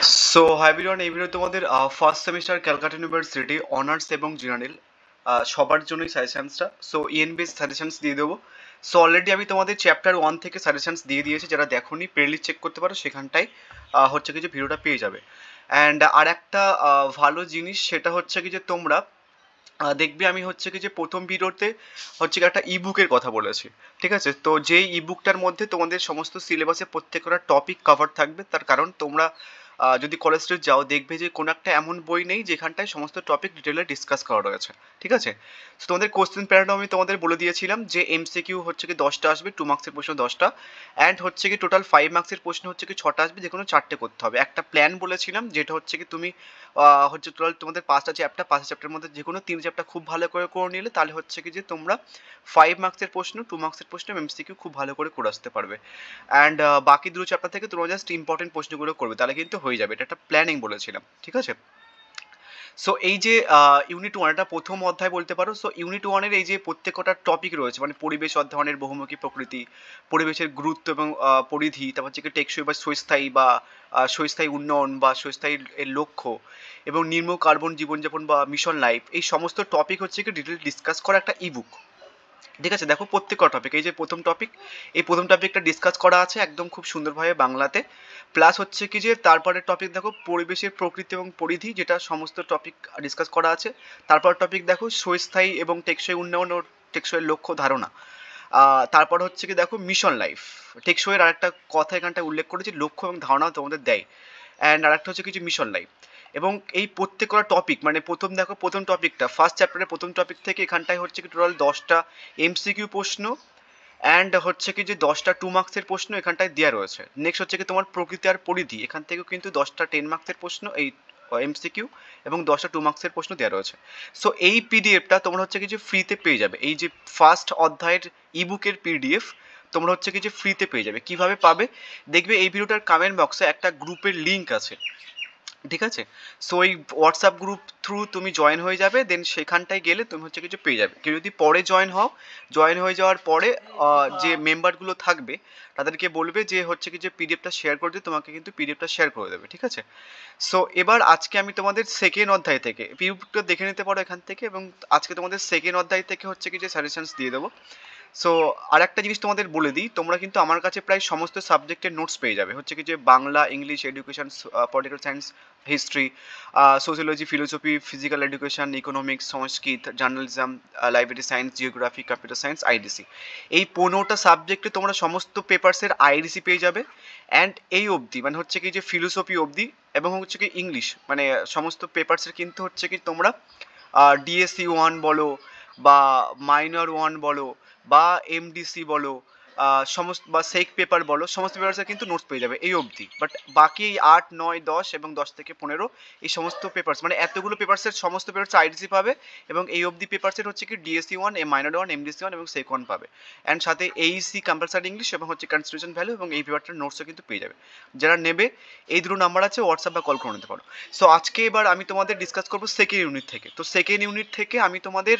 So hi everyone, এই video তোমাদের first semester Calcutta university honours এবং জেনারেল সবার জন্যই সাজেশনসটা। সো বেস সাজেশনস দিয়ে দেবো। সো অলরেডি আমি তোমাদের চ্যাপ্টার 1 থেকে সাজেশনস দিয়ে দিয়েছি, যারা দেখোনি প্লেলিস্ট চেক করতে পারো, সেখানটায় হচ্ছে কি যে ভিডিওটা পেয়ে যাবে। অ্যান্ড আর একটা ভালো জিনিস সেটা হচ্ছে কি যে তোমরা দেখবে আমি হচ্ছে কি যে প্রথম ভিডিওতে হচ্ছে কি একটা ইবুকের কথা বলেছি, ঠিক আছে? তো যেই ইবুকটার মধ্যে তোমাদের সমস্ত সিলেবাসে প্রত্যেকটা টপিক কভার থাকবে, তার কারণ তোমরা যদি কলেজ স্ট্রিট যাও দেখবে যে কোনো একটা এমন বই নেই যেখানটায় সমস্ত টপিক ডিটেলে ডিসকাস করা রয়েছে, ঠিক আছে? তো তোমাদের কোশ্চেন প্যাটার্ন আমি তোমাদের বলে দিয়েছিলাম যে এমসিকিউ হচ্ছে কি 10টা আসবে, 2 মার্কসের প্রশ্ন 10টা, অ্যান্ড হচ্ছে কি টোটাল 5 মার্কসের প্রশ্ন হচ্ছে কি 6টা আসবে, যে কোনো 4টে করতে হবে। একটা প্ল্যান বলেছিলাম যেটা হচ্ছে কি তুমি হচ্ছে টোটাল তোমাদের 5টা চ্যাপ্টার, 5টা চ্যাপ্টারের মধ্যে যে কোনো 3 চ্যাপ্টার খুব ভালো করে নিলে তাহলে হচ্ছে কি যে তোমরা 5 মার্কসের প্রশ্ন, 2 মার্কসের প্রশ্ন এমসিকিউ খুব ভালো করে আসতে পারবে। অ্যান্ড বাকি দুটো চ্যাপ্টার থেকে তোমরা জাস্ট ইম্পর্টেন্ট প্রশ্নগুলো করবে, তাহলে কিন্তু হয়ে যাবে। এটা একটা প্ল্যানিং বলেছিলাম, ঠিক আছে? সো এই যে ইউনিট ওয়ান, এটা প্রথম অধ্যায় বলতে পারো। সো ইউনিট ওয়ানের এই যে প্রত্যেকটা টপিক রয়েছে, মানে পরিবেশ অধ্যয়নের বহুমুখী প্রকৃতি, পরিবেশের গুরুত্ব এবং পরিধি, তারপর হচ্ছে টেকসই বা স্বস্থায়ী বা স্বস্থায়ী উন্নয়ন বা স্বস্থায়ী এর লক্ষ্য, এবং নিম্ন কার্বন জীবনযাপন বা মিশন লাইফ, এই সমস্ত টপিক হচ্ছে কি ডিটেল ডিসকাস করা একটা ইবুক, ঠিক আছে? দেখো প্রত্যেকটা টপিক, এই যে প্রথম টপিক, এই প্রথম টপিকটা ডিসকাস করা আছে একদম খুব সুন্দরভাবে বাংলাতে। প্লাস হচ্ছে কি যে তারপরের টপিক দেখো পরিবেশের প্রকৃতি এবং পরিধি, যেটা সমস্ত টপিক ডিসকাস করা আছে। তারপর টপিক দেখো স্বস্থায়ী এবং টেকসই উন্নয়ন ও টেকসই লক্ষ্য ধারণা। তারপর হচ্ছে কি দেখো মিশন লাইফ। টেকসইয়ের আরেকটা কথা এখানটায় উল্লেখ করেছি, লক্ষ্য এবং ধারণা তোমাদের দেয়। অ্যান্ড আরেকটা হচ্ছে কিছু মিশন লাইফ। এবং এই প্রত্যেকটা টপিক, মানে প্রথম দেখো প্রথম টপিকটা ফার্স্ট চ্যাপ্টারের প্রথম টপিক থেকে এখানটায় হচ্ছে কি টোটাল 10টা এমসিকিউ প্রশ্ন, অ্যান্ড হচ্ছে কি যে 10টা 2 মার্কসের প্রশ্ন এখানটায় দেওয়া রয়েছে। নেক্সট হচ্ছে কি তোমার প্রকৃতি আর পরিধি, এখান থেকেও কিন্তু 10টা 10 মার্কসের প্রশ্ন, এই এমসিকিউ, এবং 10টা 2 মার্কসের প্রশ্ন দেওয়া রয়েছে। সো এই পিডিএফটা তোমরা হচ্ছে কি যে ফ্রিতে পেয়ে যাবে। এই যে ফার্স্ট অধ্যায়ের ইবুকের পিডিএফ তোমরা হচ্ছে কি যে ফ্রিতে পেয়ে যাবে। কিভাবে পাবে? দেখবে এই ভিডিওটার কমেন্ট বক্সে একটা গ্রুপের লিঙ্ক আছে, ঠিক আছে? সো এই হোয়াটসঅ্যাপ গ্রুপ থ্রু তুমি জয়েন হয়ে যাবে, দেন সেখানটায় গেলে তুমি হচ্ছে কিছু পেয়ে যাবে। কেউ যদি পরে জয়েন হও, জয়েন হয়ে যাওয়ার পরে যে মেম্বারগুলো থাকবে তাদেরকে বলবে যে হচ্ছে কি যে পিডিএফটা শেয়ার করে দিতে, তোমাকে কিন্তু পিডিএফটা শেয়ার করে দেবে, ঠিক আছে? সো এবার আজকে আমি তোমাদের সেকেন্ড অধ্যায় থেকে পিডিএফটা দেখে নিতে পারো এখান থেকে, এবং আজকে তোমাদের সেকেন্ড অধ্যায় থেকে হচ্ছে কি যে সাজেশনস দিয়ে দেবো। সো আর একটা জিনিস তোমাদের বলে দিই, তোমরা কিন্তু আমার কাছে প্রায় সমস্ত সাবজেক্টের নোটস পেয়ে যাবে। হচ্ছে কি যে Bangla, English, education, political science, history, sociology, philosophy, physical education, economics, Sanskrit, journalism, library science, geography, computer science, IDC. এই 15টা সাবজেক্টে তোমরা সমস্ত পেপারসের আইডিসি পেয়ে যাবে। অ্যান্ড এই অবধি মানে হচ্ছে কি যে ফিলোসফি অবধি, এবং হচ্ছে কি ইংলিশ, মানে সমস্ত পেপারসের কিন্তু হচ্ছে কি তোমরা ডিএসসি ওয়ান বলো বা মাইনর ওয়ান বলো বা এমডিসি বলো, সমস্ত বা সেক পেপার বলো, সমস্ত পেপারসের কিন্তু নোটস পেয়ে যাবে এই অবধি। বাট বাকি এই 8, 9, 10 এবং 10 থেকে 15 এই সমস্ত পেপারস, মানে এতগুলো পেপারসের সমস্ত পেপারস আইডিসি পাবে। এবং এই অবধি পেপারসের হচ্ছে কি DSC one, minor one, MDC one এবং সেক ওয়ান পাবে। অ্যান্ড সাথে এইসি কম্পালসারি ইংলিশ এবং হচ্ছে কনস্টিটিউশন ভ্যালু, এবং এই পেপারটার নোটসও কিন্তু পেয়ে যাবে। যারা নেবে এই দুটো নাম্বার আছে, হোয়াটসঅ্যাপ বা কল করে নিতে পারো। সো আজকে এবার আমি তোমাদের ডিসকাস করবো সেকেন্ড ইউনিট থেকে। তো সেকেন্ড ইউনিট থেকে আমি তোমাদের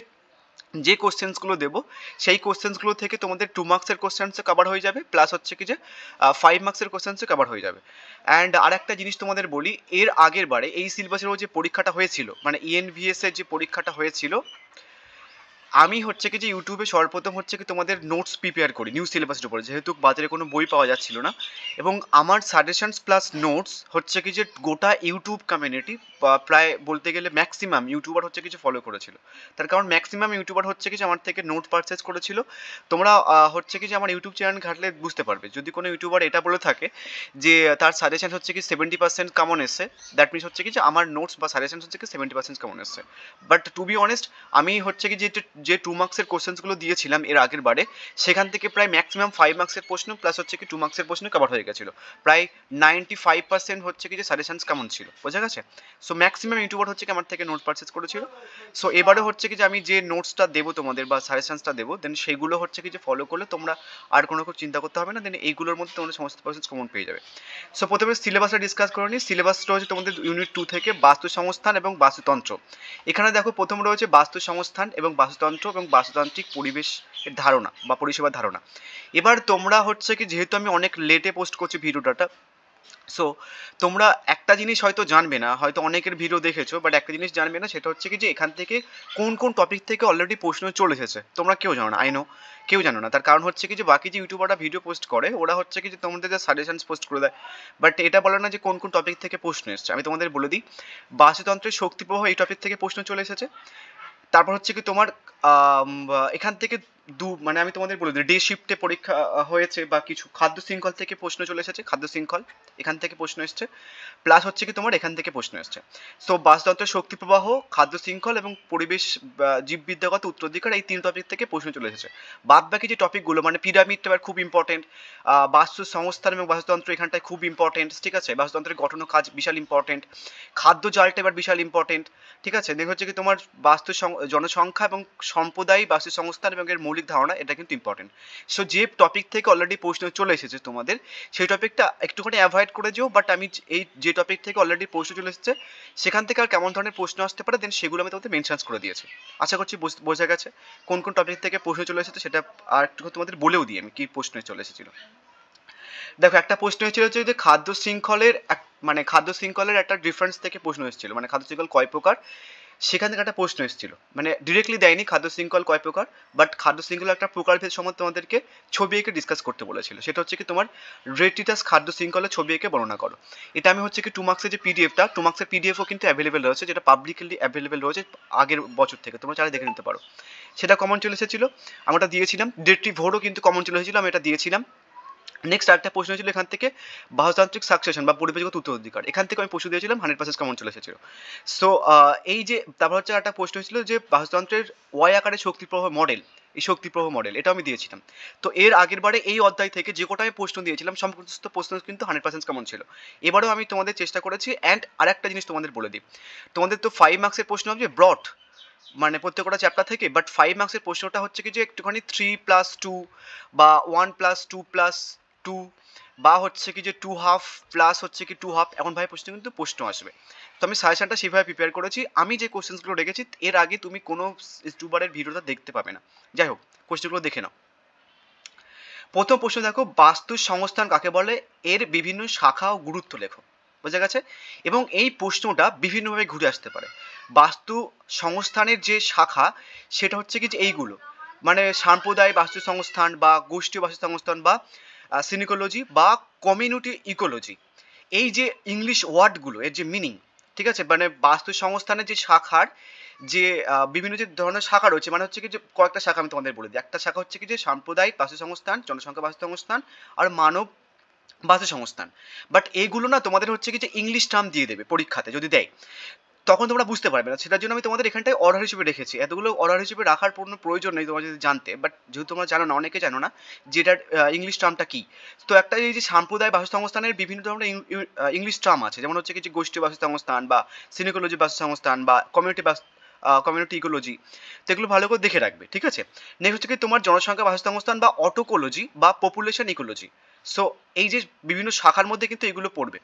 যে কোশ্চেন্সগুলো দেবো, সেই কোশ্চেন্সগুলো থেকে তোমাদের 2 মার্কসের কোশ্চেন্সও কভার হয়ে যাবে, প্লাস হচ্ছে কি যে 5 মার্কসের কোশ্চেন্সও কভার হয়ে যাবে। অ্যান্ড আর একটা জিনিস তোমাদের বলি, এর আগের বারে এই সিলেবাসের যে পরীক্ষাটা হয়েছিল, মানে ইএনভিএস এর যে পরীক্ষাটা হয়েছিল, আমি হচ্ছে কি যে ইউটিউবে সর্বপ্রথম হচ্ছে কি তোমাদের নোটস প্রিপেয়ার করি নিউ সিলেবাসের উপরে, যেহেতু বাজারে কোনো বই পাওয়া যাচ্ছিল না। এবং আমার সাজেশনস প্লাস নোটস হচ্ছে কি যে গোটা ইউটিউব কমিউনিটি, প্রায় বলতে গেলে ম্যাক্সিমাম ইউটিউবার হচ্ছে কিছু ফলো করেছিল। তার কারণ ম্যাক্সিমাম ইউটিউবার হচ্ছে কিছু আমার থেকে নোট পারচেস করেছিল। তোমরা হচ্ছে কি যে আমার ইউটিউব চ্যানেল ঘাটলে বুঝতে পারবে, যদি কোনো ইউটিউবার এটা বলে থাকে যে তার সাজেশন হচ্ছে কি 70% কমন এসছে, দ্যাট মিনস হচ্ছে কি যে আমার নোটস বা সাজেশন হচ্ছে কি 70% কমন এসছে। বাট টু বি অনেস্ট, আমি হচ্ছে কি যে 2 মার্কসের কোশ্চেন্সগুলো দিয়েছিলাম এর আগের বারে, সেখান থেকে প্রায় ম্যাক্সিমাম 5 মার্কসের প্রশ্ন প্লাস হচ্ছে কি 2 মার্কসের প্রশ্ন কভার হয়ে গেছিলো। প্রায় 95% হচ্ছে কি যে সাজেশনস কেমন ছিল, বোঝা গেছে? সো ম্যাক্সিমাম ইউটিউবার হচ্ছে কি আমার থেকে নোট পারচেস করেছিল। সো এবারে হচ্ছে কি যে আমি যে নোটসটা দেবো তোমাদের বা সাজেশনসটা দেবো, দেন সেইগুলো হচ্ছে কি যে ফলো করলে তোমরা আর কোনো রকম চিন্তা করতে হবে না, দেন এইগুলোর মধ্যে তোমরা সমস্ত পার্সেন্ট কমন পেয়ে যাবে। সো প্রথমে সিলেবাসটা ডিসকাস করে নিই। সিলেবাসটা হচ্ছে তোমাদের ইউনিট 2 থেকে বাস্তু সংস্থান এবং বাস্তুতন্ত্র। এখানে দেখো প্রথম রয়েছে বাস্তু সংস্থান এবং বাস্তুতন্ত্র এবং বাস্তুতান্ত্রিক পরিবেশের ধারণা বা পরিষেবার ধারণা। এবার তোমরা হচ্ছে কি, যেহেতু আমি অনেক লেটে পোস্ট করছি ভিডিওটা, সো তোমরা একটা জিনিস হয়তো জানবে না, হয়তো অনেকের ভিডিও দেখেছো, বাট একটা জিনিস জানবে না, সেটা হচ্ছে কি যে এখান থেকে কোন কোন টপিক থেকে অলরেডি প্রশ্ন চলে এসেছে তোমরা কেউ জানো না। আই নো কেউ জানো না, তার কারণ হচ্ছে কি যে বাকি যে ইউটিউবাররা ভিডিও পোস্ট করে ওরা হচ্ছে কি যে তোমাদের যে সাজেশনস পোস্ট করে দেয়, বাট এটা বলে না যে কোন কোন টপিক থেকে প্রশ্ন এসেছে। আমি তোমাদের বলে দিই, বাস্তুতন্ত্রের শক্তিপ্রবাহ এই টপিক থেকে প্রশ্ন চলে এসেছে। তারপর হচ্ছে কি তোমার এখান থেকে মানে আমি তোমাদের বলে দিই, ডে শিফটে পরীক্ষা হয়েছে, বা কিছু খাদ্য শৃঙ্খল থেকে প্রশ্ন চলে এসেছে, খাদ্য শৃঙ্খল এখান থেকে প্রশ্ন এসছে, প্লাস হচ্ছে কি তোমার এখান থেকে প্রশ্ন এসছে। সো বাস্তুতন্ত্রের শক্তি প্রবাহ, খাদ্য শৃঙ্খল এবং পরিবেশ জীববিদ্যাগত উত্তরাধিকার, এই 3 টপিক থেকে প্রশ্ন চলে এসেছে। বাদ বাকি যে টপিকগুলো মানে পিরামিডটা এবার খুব ইম্পর্টেন্ট, বাস্তু সংস্থান এবং বাস্তুতন্ত্র এখানটায় খুব ইম্পর্টেন্ট, ঠিক আছে, বাস্তুতন্ত্রের গঠন ও কাজ বিশাল ইম্পর্টেন্ট, খাদ্য জালটা এবার বিশাল ইম্পর্টেন্ট, ঠিক আছে। দেখো হচ্ছে কি তোমার বাস্তু জনসংখ্যা এবং সম্প্রদায়, বাস্তু সংস্থান এবং এর মৌলিক ধারণা, এটা কিন্তু ইম্পর্টেন্ট। সো যে টপিক থেকে অলরেডি প্রশ্ন চলে এসেছে তোমাদের, সেই টপিকটা একটুখানি অ্যাভয়েড করে যেও, বাট আমি এই যে টপিক থেকে অলরেডি প্রশ্ন চলে এসেছে সেখান থেকে আর কেমন ধরনের প্রশ্ন আসতে পারে দেন সেগুলো আমি তোমাদের মেনশন করে দিয়েছি। আশা করছি বোঝা গেছে কোন কোন টপিক থেকে প্রশ্ন চলে এসেছে, সেটা আর একটু তোমাদের বলেও দিই আমি কি প্রশ্ন চলে এসেছিল। দেখো একটা প্রশ্ন হয়েছিল যে খাদ্য শৃঙ্খলের মানে খাদ্য শৃঙ্খলের একটা ডিফারেন্স থেকে প্রশ্ন এসেছিল, মানে খাদ্য শৃঙ্খল কয় প্রকার, সেখান থেকে একটা প্রশ্ন এসেছিল, মানে ডিরেক্টলি দেয়নি খাদ্য শৃঙ্খল কয় প্রকার, বাট খাদ্য শৃঙ্খল একটা প্রকারভেদ সম্বন্ধে তোমাদেরকে ছবি এঁকে ডিসকাস করতে বলেছিল। সেটা হচ্ছে কি তোমার রেটিটাস খাদ্য শৃঙ্খলের ছবি এঁকে বর্ণনা করো। এটা আমি হচ্ছে কি 2 মার্কসের যে পিডিএফটা, 2 মার্কসের পিডিএফও কিন্তু অ্যাভেলেবেল রয়েছে, যেটা পাবলিকলি অ্যাভেলেবেল রয়েছে আগের বছর থেকে, তোমরা চাইলে দেখে নিতে পারো। সেটা কমন চলে এসেছিল, আমরা দিয়েছিলাম। ডেট্রি ভোরও কিন্তু কমন চলে এসেছিল, আমি এটা দিয়েছিলাম। নেক্সট আরেকটা প্রশ্ন ছিল এখান থেকে, বাস্তুতান্ত্রিক সাকসেশন বা পরিবেশগত উত্তরাধিকার, এখান থেকে আমি প্রশ্ন দিয়েছিলাম, 100% কমন চলে এসেছিল। সো এই যে তারপর হচ্ছে একটা প্রশ্ন হয়েছিল যে বাস্তুতন্ত্রের ওয়াই আকারের শক্তিপ্রবাহ মডেল, এই শক্তিপ্রবাহ মডেল এটাও আমি দিয়েছিলাম। তো এর আগের বারে এই অধ্যায় থেকে যে কটা আমি প্রশ্ন দিয়েছিলাম সমস্ত প্রশ্ন কিন্তু 100% কমন ছিল। এবারেও আমি তোমাদের চেষ্টা করেছি। অ্যান্ড আরেকটা জিনিস তোমাদের বলে দিই, তোমাদের তো 5 মার্কসের প্রশ্ন হবে ব্রড, মানে প্রত্যেকটা চ্যাপ্টার থেকে, বাট 5 মার্কসের প্রশ্নটা হচ্ছে কি যে একটুখানি 3+2 বা 1+2+2 বা হচ্ছে কি যে 2 হাফ প্লাস হচ্ছে কি 2 হাফ, এখন ভাই প্রশ্ন কিন্তু প্রশ্ন আসবে। তো আমি সাজেশনটা সেভাবে প্রিপেয়ার করেছি। আমি যে কোশ্চেন্সগুলো রেখেছি এর আগে তুমি কোনো ইউটিউবারের ভিডিওটা দেখতে পাবে না। যাই হোক কোশ্চেনগুলো দেখে নাও। প্রথম প্রশ্ন দেখো, বাস্তু সংস্থান কাকে বলে, এর বিভিন্ন শাখা ও গুরুত্ব লেখো। বোঝা গেছে? এবং এই প্রশ্নটা বিভিন্নভাবে ঘুরে আসতে পারে। বাস্তু সংস্থানের যে শাখা সেটা হচ্ছে কি যে এইগুলো, মানে সাম্প্রদায়িক বাস্তু সংস্থান বা গোষ্ঠী বাস্তু সংস্থান বা সিনিকোলজি বা কমিউনিটি ইকোলজি, এই যে ইংলিশ ওয়ার্ডগুলো এর যে মিনিং, ঠিক আছে, মানে বাস্তু সংস্থানের যে শাখার যে বিভিন্ন যে ধরনের শাখা রয়েছে, মানে হচ্ছে কি যে কয়েকটা শাখা আমি তোমাদের বলে দিই। একটা শাখা হচ্ছে কি যে সাম্প্রদায়িক বাস্তুসংস্থান, জনসংখ্যা বাস্তুসংস্থান আর মানব বাস্তুসংস্থান। বাট এইগুলো না তোমাদের হচ্ছে কি যে ইংলিশ টার্ম দিয়ে দেবে পরীক্ষাতে যদি দেয়, তখন তোমরা বুঝতে পারবে না। সেটার জন্য আমি তোমাদের এখানটায় অর্ডার হিসেবে রেখেছি। এতগুলো অর্ডার হিসেবে রাখার কোনো প্রয়োজন নেই তোমার যদি জানতে, বাট যেহেতু তোমরা জানো না, অনেকে জানো না যে এটার ইংলিশ টার্মটা কী। তো একটা এই যে সাম্প্রদায়িক বাস্তুসংস্থানের বিভিন্ন ধরনের ইংলিশ টার্ম আছে, যেমন হচ্ছে কি যে গোষ্ঠী বাস্তুসংস্থান বা সিনিকোলজি বাস্তুসংস্থান বা কমিউনিটি ইকোলজি। তো এগুলো ভালো করে দেখে রাখবে, ঠিক আছে। নেক্সট হচ্ছে কি তোমার জনসংখ্যা বাস্তুসংস্থান বা অটোকোলজি বা পপুলেশন ইকোলজি। সো এই যে বিভিন্ন শাখার মধ্যে কিন্তু এগুলো পড়বে।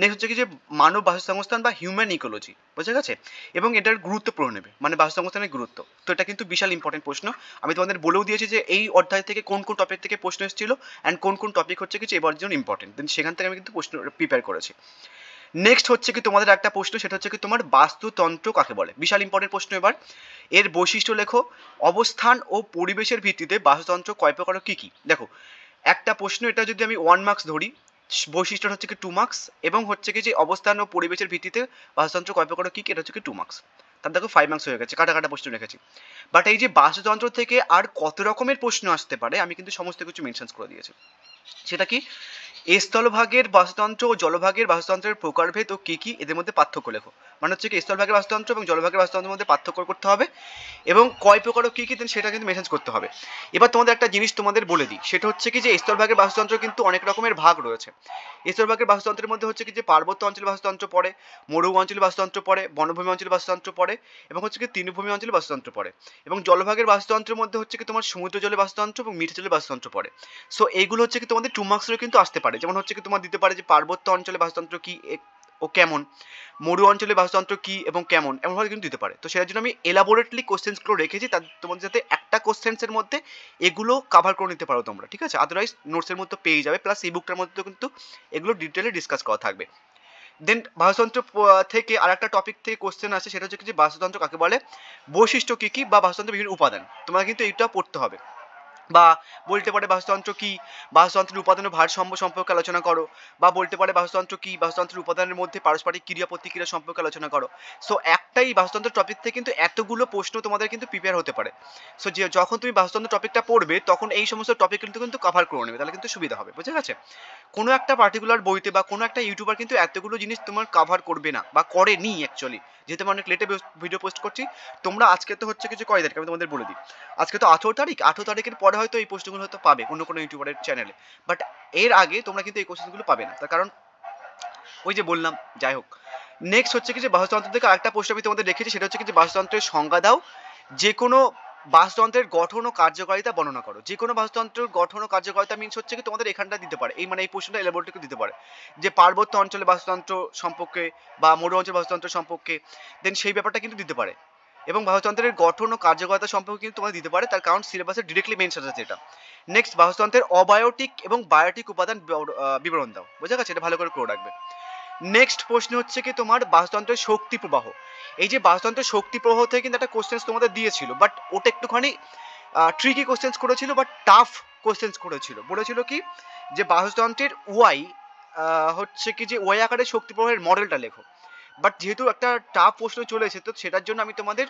নেক্সট হচ্ছে কি যে মানব বাস্তুসংস্থান বা হিউম্যান ইকোলজি, বোঝা গেছে, এবং এটার গুরুত্ব পড়ে নেবে, মানে বাস্তুসংস্থানের গুরুত্ব। তো এটা কিন্তু বিশাল ইম্পর্টেন্ট প্রশ্ন। আমি তোমাদের বলেও দিয়েছি যে এই অধ্যায় থেকে কোন কোন টপিক থেকে প্রশ্ন এসেছিল অ্যান্ড কোন কোন টপিক হচ্ছে কিছু এবার জন্য ইম্পর্টেন্ট, দেন সেখান থেকে আমি কিন্তু প্রশ্ন প্রিপেয়ার করেছি। নেক্সট হচ্ছে কি তোমাদের একটা প্রশ্ন, সেটা হচ্ছে কি তোমার বাস্তুতন্ত্র কাকে বলে, বিশাল ইম্পর্টেন্ট প্রশ্ন। এবার এর বৈশিষ্ট্য লেখো, অবস্থান ও পরিবেশের ভিত্তিতে বাস্তুতন্ত্র কয় প্রকার কি কি। দেখো একটা প্রশ্ন, এটা যদি আমি 1 মার্কস ধরি, বৈশিষ্ট্য হচ্ছে কি 2 মার্কস, এবং হচ্ছে কি যে অবস্থান ও পরিবেশের ভিত্তিতে বাস্তুতন্ত্র কয় প্রকার কি কি, এটা হচ্ছে কি 2 মার্কস। তার দেখো 5 মার্কস হয়ে গেছে, কাটা কাটা প্রশ্ন রেখেছি। বাট এই যে বাস্তুতন্ত্র থেকে আর কত রকমের প্রশ্ন আসতে পারে আমি কিন্তু সমস্ত কিছু মেনশন করে দিয়েছি। সেটা কি, স্থলভাগের বাস্তুতন্ত্র ও জলভাগের বাস্তুতন্ত্রের প্রকারভেদ ও কী কী, এদের মধ্যে পার্থক্য লেখো। মানে হচ্ছে কি স্থলভাগের বাস্তুতন্ত্র এবং জলভাগের বাস্তুতন্ত্রের মধ্যে পার্থক্য করতে হবে, এবং কয় প্রকার ও কী কী সেটা কিন্তু মেসেজ করতে হবে। এবার তোমাদের একটা জিনিস তোমাদের বলে দিই, সেটা হচ্ছে কি যে স্থলভাগের বাস্তুতন্ত্র কিন্তু অনেক রকমের ভাগ রয়েছে। স্থলভাগের বাস্তুতন্ত্রের মধ্যে হচ্ছে কি যে পার্বত্য অঞ্চলের বাস্তুতন্ত্র পড়ে, মরু অঞ্চলের বাস্তুতন্ত্র পড়ে, বনভূমি অঞ্চলের বাস্তুতন্ত্র পড়ে, এবং হচ্ছে কি তৃণভূমি অঞ্চলের বাস্তুতন্ত্র পড়ে। এবং জলভাগের বাস্তুতন্ত্রের মধ্যে হচ্ছে কি তোমার সমুদ্র জলের বাস্তুতন্ত্র এবং মিঠা জলের বাস্তুতন্ত্র পড়ে। সো এইগুলো হচ্ছে কি তোমাদের 2 মার্কসেরও কিন্তু আসতে পারে। যেমন হচ্ছে কি তোমার দিতে পারে যে পার্বত্য অঞ্চলে বাস্তুতন্ত্র কি ও কেমন, মরু অঞ্চলে বাস্তুতন্ত্র কি এবং কেমন, এমনভাবে কিন্তু দিতে পারে। তো সেটার জন্য আমি এলাবোরেটলি কোশ্চেন্সগুলো রেখেছি, তার তোমাদের যাতে একটা কোশ্চেন্সের মধ্যে এগুলো কাভার করে নিতে পারো তোমরা, ঠিক আছে? আদারওয়াইজ নোটসের মধ্যে পেয়ে যাবে, প্লাস এই বুকটার মধ্যে কিন্তু এগুলো ডিটেলে ডিসকাস করা থাকবে। দেন বাস্তুতন্ত্র থেকে আর একটা টপিক থেকে কোশ্চেন আছে, সেটা হচ্ছে যে বাস্তুতন্ত্র কাকে বলে, বৈশিষ্ট্য কী কী, বা বাস্তুতন্ত্রের বিভিন্ন উপাদান, তোমরা কিন্তু এইটা পড়তে হবে। বা বলতে পারে বাস্তুতন্ত্র কি, বাস্তুতন্ত্রের উপাদানের ভারসাম্য সম্পর্কে আলোচনা করো, বা বলতে পারে বাস্তুতন্ত্র কি, বাস্তুতন্ত্রের উপাদানের মধ্যে পারস্পরিক ক্রিয়া প্রতিক্রিয়া সম্পর্কে আলোচনা করো। সো একটাই বাস্তুতন্ত্র টপিক থেকে কিন্তু এতগুলো প্রশ্ন তোমাদের কিন্তু প্রিপেয়ার হতে পারে। সো যে যখন তুমি বাস্তুতন্ত্র টপিকটা পড়বে তখন এই সমস্ত টপিক কিন্তু কভার করে নেবে, তাহলে কিন্তু সুবিধা হবে, বুঝে গেছে? কোনো একটা পার্টিকুলার বইতে বা কোনো একটা ইউটিউবার কিন্তু এতগুলো জিনিস তোমার কভার করবে না, বা করেনি অ্যাকচুয়ালি, যেহেতু আমি অনেক লেটে ভিডিও পোস্ট করছি। তোমরা আজকে তো হচ্ছে কিছু কয় তারিখ আমি তোমাদের বলে দিই, আজকে তো 18 তারিখ, 18 তারিখের পরে হয়তো এই পোস্টগুলো হয়তো পাবে অন্য কোনো ইউটিউবারের চ্যানেলে, বাট এর আগে তোমরা কিন্তু এই কোশ্চেনগুলো পাবে না, তার কারণ ওই যে বললাম। যাই হোক, নেক্সট হচ্ছে কি যে বাস্তুতন্ত্র থেকে আরেকটা প্রশ্ন আমি তোমাদের রেখেছি, সেটা হচ্ছে কি যে বাস্তুতন্ত্রের সংজ্ঞা দাও, যে কোনো বাস্তুতন্ত্রের গঠন ও কার্যকারিতা বর্ণনা করো। যে কোনো বাস্তুতন্ত্রের গঠন ও কার্যকারিতা মিনস হচ্ছে কি তোমাদের এখানটা দিতে পারে, এই মানে এই প্রশ্নটা এলাবোরেটলি দিতে পারে, যে পার্বত্য অঞ্চলে বাস্তুতন্ত্র সম্পর্কে বা মরু অঞ্চল বাস্তুতন্ত্র সম্পর্কে, দেন সেই ব্যাপারটা কিন্তু দিতে পারে। এবং বাস্তুতন্ত্রের গঠন ও কার্যকারিতা সম্পর্কে কিন্তু তোমাদের দিতে পারে, তার কারণ সিলেবাসে ডিরেক্টলি মেনশন আছে এটা। নেক্সট, বাস্তুতন্ত্রের অবায়োটিক এবং বায়োটিক উপাদান বিবরণ দাও, বোঝা গেছে? এটা ভালো করে রাখবে। নেক্সট প্রশ্ন হচ্ছে কি তোমার বাস্তুতন্ত্রের শক্তি প্রবাহ। এই যে বাস্তুতন্ত্রের শক্তি প্রবাহ থেকে কিন্তু একটা কোশ্চেন তোমাদের দিয়েছিল, বাট ওটা একটুখানি ট্রিকি কোশ্চেন্স করেছিল, বাট টাফ কোশ্চেন্স করেছিল। বলেছিল কি যে বাস্তুতন্ত্রের ওয়াই হচ্ছে কি যে ওয়াই আকারের শক্তি প্রবাহের মডেলটা লেখো। বাট যেহেতু একটা টাফ প্রশ্ন চলে এসেছে, তো সেটার জন্য আমি তোমাদের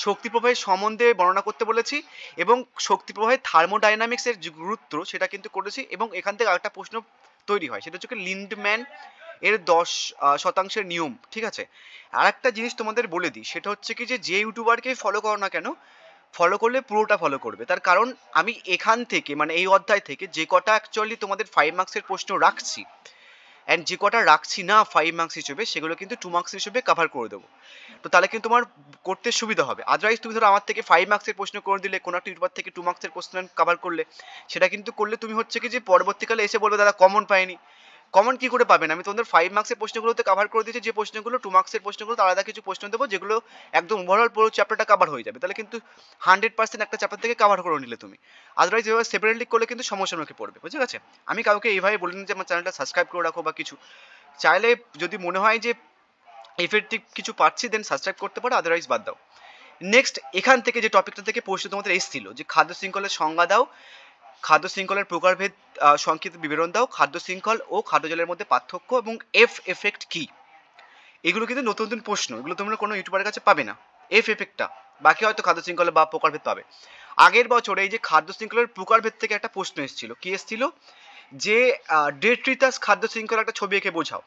শক্তি প্রবাহের সম্বন্ধে বর্ণনা করতে বলেছি, এবং শক্তি প্রবাহের থার্মোডাইনামিক্সের যে গুরুত্ব সেটা কিন্তু করেছি, এবং এখান থেকে আরেকটা প্রশ্ন তৈরি হয়, সেটা হচ্ছে লিন্ডম্যান এর 10% নিয়ম, ঠিক আছে? আর একটা জিনিস তোমাদের বলে দিই, সেটা হচ্ছে কি যে ইউটিউবারকে ফলো করো না কেন, ফলো করলে পুরোটা ফলো করবে, তার কারণ আমি এখান থেকে মানে এই অধ্যায় থেকে যে কটা অ্যাকচুয়ালি তোমাদের 5 মার্কসের প্রশ্ন রাখছি, অ্যান্ড যে কটা রাখছি না 5 মার্কস হিসেবে, সেগুলো কিন্তু 2 মার্কস হিসেবে কভার করে দেবো। তো তাহলে কিন্তু তোমার করতে সুবিধা হবে। আদারওয়াইজ তুমি ধরো আমার থেকে 5 মার্কসের প্রশ্ন করে দিলে, কোনো একটা ইউটিউবার থেকে 2 মার্কসের প্রশ্ন কভার করলে, সেটা কিন্তু করলে তুমি হচ্ছে কি যে পরবর্তীকালে এসে বলবে দাদা কমন পাইনি। কমন কি করে পাবেন? আমি তোমাদের 5 মার্কসের প্রশ্নগুলোতে কভার করে দিয়েছি, যে প্রশ্নগুলো 2 মার্কসের প্রশ্নগুলো আলাদা কিছু প্রশ্ন দেবো, যেগুলো একদম ওভারঅল পুরো চ্যাপ্টারটা কভার হয়ে যাবে। তাহলে কিন্তু 100% একটা চ্যাপ্টার থেকে কভার করে নিলে তুমি। আদারওয়াইজ এভাবে সেপারেটলি করলে কিন্তু সমস্যার মুখে পড়বে, বুঝে গেছে? আমি কাউকে এইভাবে বলিনি যে আমার চ্যানেলটা সাবস্ক্রাইব করে রাখো বা কিছু। চাইলে যদি মনে হয় যে এফেক্টিভ কিছু পাচ্ছি, দেন সাবস্ক্রাইব করতে পারো, আদারওয়াইজ বাদ দাও। নেক্সট, এখান থেকে যে টপিকটা থেকে প্রশ্ন তোমাদের এসেছিল যে খাদ্য শৃঙ্খলের সংজ্ঞা দাও, খাদ্য শৃঙ্খলের প্রকারভেদ সংক্ষিপ্ত বিবরণ দাও, খাদ্য শৃঙ্খল ও খাদ্য জলের মধ্যে পার্থক্য এবং এফ এফেক্ট কি। এগুলো কিন্তু নতুন নতুন প্রশ্ন, এগুলো তোমরা কোনো ইউটিউবারের কাছে পাবে না। এফ এফেক্টটা বাকি হয়তো খাদ্য শৃঙ্খলা বা প্রকারভেদ পাবে। আগের বছর এই যে খাদ্য শৃঙ্খলের প্রকারভেদ থেকে একটা প্রশ্ন এসেছিল, কি এসেছিল যে ডেট্রিটাস খাদ্য শৃঙ্খল একটা ছবি এঁকে বোঝাও।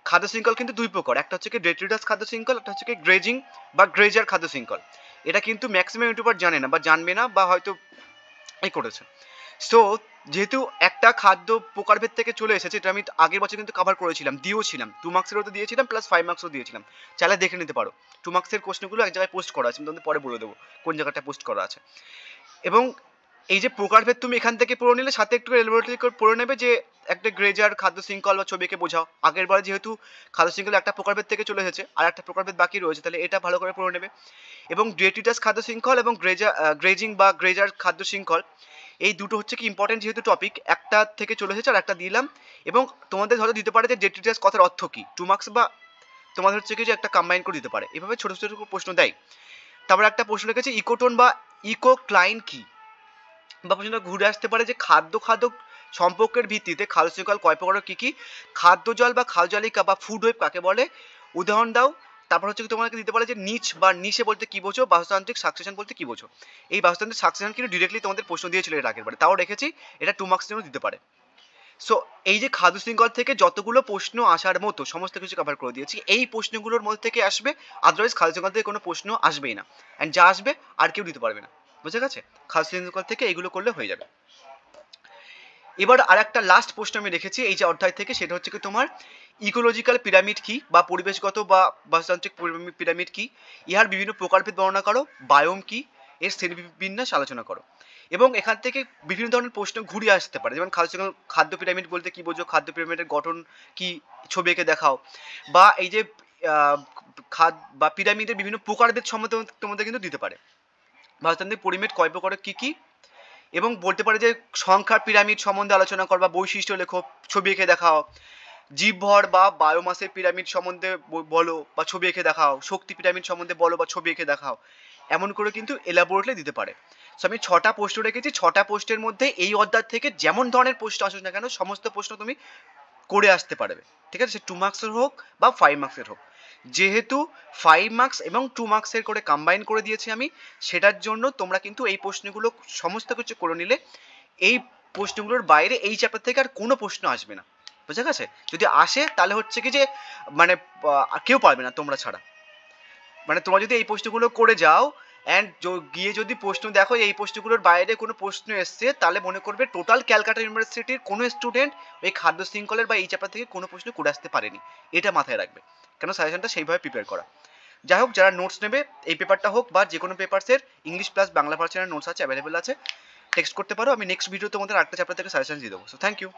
খাদ্য শৃঙ্খল কিন্তু দুই প্রকার, একটা হচ্ছে কি ডেট্রিটাস খাদ্য শৃঙ্খল, একটা হচ্ছে কি গ্রেজিং বা গ্রেজার খাদ্য শৃঙ্খল। এটা কিন্তু ম্যাক্সিমাম ইউটিউবার জানে না বা জানবে না, বা হয়তো এই করেছে। সো যেহেতু একটা খাদ্য প্রকারভেদ থেকে চলে এসেছে, এটা আমি আগের বছর কিন্তু কভার করেছিলাম, দিয়েওছিলাম, 2 মার্কসেরও তো দিয়েছিলাম, প্লাস 5 মার্কসও দিয়েছিলাম। চাইলে দেখে নিতে পারো। 2 মার্কসের প্রশ্নগুলো এক জায়গায় পোস্ট করা আছে, আমি তোমাদের পরে বলে দেবো কোন জায়গাটা পোস্ট করা আছে। এবং এই যে প্রকারভেদ তুমি এখান থেকে পড়ে নিলে, সাথে একটু এলাবোরেটলি করে পড়ে নেবে যে একটা গ্রেজার খাদ্য শৃঙ্খল বা ছবিকে বোঝাও। আগের বার যেহেতু খাদ্য শৃঙ্খল একটা প্রকারভেদ থেকে চলে এসেছে, আর একটা প্রকারভেদ বাকি রয়েছে, তাহলে এটা ভালো করে পড়ে নেবে। এবং ডেট্রিটাস খাদ্য শৃঙ্খল এবং গ্রেজিং বা গ্রেজার খাদ্য শৃঙ্খল, এই দুটো হচ্ছে কি ইম্পর্টেন্ট যেহেতু টপিক, একটা থেকে চলে এসেছে আর একটা দিলাম। এবং তোমাদের ধরো দিতে পারে যে ডেট্রিটাস কথার অর্থ কি, 2 মার্কস, বা তোমাদের হচ্ছে কি যে একটা কম্বাইন করে দিতে পারে, এভাবে ছোটো ছোটো প্রশ্ন দেয়। তারপর একটা প্রশ্ন রেখেছে ইকোটোন বা ইকোক্লাইন কি, বা প্রশ্নটা ঘুরে আসতে পারে যে খাদ্য সম্পর্কের ভিত্তিতে খাদ্য শৃঙ্খল কয় প্রকার কী কী, খাদ্য জল বা খাদ্যজালিকা বা ফুড ওয়েব কাকে বলে, উদাহরণ দাও। তারপর হচ্ছে তোমাকে দিতে পারে যে নিচ বা নিচে বলতে কী বোঝো, বাস্তুতান্ত্রিক সাকসেশন বলতে কী বোঝো। এই বাস্তুতান্ত্রিক সাকসেশন কিন্তু ডিরেক্টলি তোমাদের প্রশ্ন দিয়েছিল এর আগের বারে, তাও রেখেছি, এটা 2 মার্কস জন্য দিতে পারে। সো এই যে খাদ্য শৃঙ্খল থেকে যতগুলো প্রশ্ন আসার মতো সমস্ত কিছু কভার করে দিয়েছি, এই প্রশ্নগুলোর মধ্যে থেকে আসবে, আদারওয়াইজ খাদ্য শৃঙ্খল থেকে কোনো প্রশ্ন আসবেই না, অ্যান্ড যা আসবে আর কেউ দিতে পারবে না, বুঝে গেছে? খাদ্য শৃঙ্খল থেকে এইগুলো করলে হয়ে যাবে। এবার আর একটা লাস্ট প্রশ্ন আমি রেখেছি এই যে অধ্যায় থেকে, সেটা হচ্ছে কি তোমার ইকোলজিক্যাল পিরামিড কি, বা পরিবেশগত বা বাস্তুতান্ত্রিক পিরামিড কি, ইহার বিভিন্ন প্রকারভেদ বর্ণনা করো, বায়োম কি, এর শ্রেণীবিন্যাস আলোচনা করো। এবং এখান থেকে বিভিন্ন ধরনের প্রশ্ন ঘুরে আসতে পারে, যেমন খাদ্য পিরামিড বলতে কি বোঝো, খাদ্য পিরামিডের গঠন কি, ছবি এঁকে দেখাও। বা এই যে বা পিরামিডের বিভিন্ন প্রকারভেদ সম্বন্ধে তোমাদের কিন্তু দিতে পারে। ভারততান্ত্রিক পিরামিড কয় প্রকারের কি কি, এবং বলতে পারে যে সংখ্যার পিরামিড সম্বন্ধে আলোচনা কর বা বৈশিষ্ট্য লেখো, ছবি এঁকে দেখাও। জীবভর বা বায়োমাসের পিরামিড সম্বন্ধে বলো বা ছবি এঁকে দেখাও। শক্তি পিরামিড সম্বন্ধে বলো বা ছবি এঁকে দেখাও। এমন করে কিন্তু এলাবোরেটলি দিতে পারে। সো আমি 6টা প্রশ্ন রেখেছি, 6টা প্রশ্নের মধ্যে এই অধ্যায় থেকে যেমন ধরনের প্রশ্ন আসুক না কেন সমস্ত প্রশ্ন তুমি করে আসতে পারবে, ঠিক আছে, সে 2 মার্কসের হোক বা 5 মার্কসের হোক। যেহেতু 5 মার্কস এবং 2 মার্কসের করে কম্বাইন করে দিয়েছি আমি, সেটার জন্য তোমরা কিন্তু এই প্রশ্নগুলো সমস্ত কিছু করে নিলে এই প্রশ্নগুলোর বাইরে এই চ্যাপ্টার থেকে আর কোনো প্রশ্ন আসবে না, বুঝা গেছে? যদি আসে তাহলে হচ্ছে কি যে মানে কেউ পারবে না তোমরা ছাড়া। মানে তোমরা যদি এই প্রশ্নগুলো করে যাও অ্যান্ড গিয়ে যদি প্রশ্ন দেখো এই প্রশ্নগুলোর বাইরে কোনো প্রশ্ন এসছে, তাহলে মনে করবে টোটাল ক্যালকাটা ইউনিভার্সিটির কোনো স্টুডেন্ট এই খাদ্য শৃঙ্খলের বা এই চ্যাপ্টার থেকে কোনো প্রশ্ন করে আসতে পারেনি। এটা মাথায় রাখবে, কেন সাজেশনটা সেইভাবে প্রিপেয়ার করা। যাই হোক, যারা নোটস নেবে এই পেপারটা হোক বা যে কোনো পেপারসের ইংলিশ প্লাস বাংলা ভার্সনের নোটস আছে, অ্যাভেলেবেল আছে, টেক্সট করতে পারো। আমি নেক্সট ভিডিও তোমাদের আরেকটা চ্যাপ্টার থেকে সাজেশন দিয়ে দেবো। So thank you.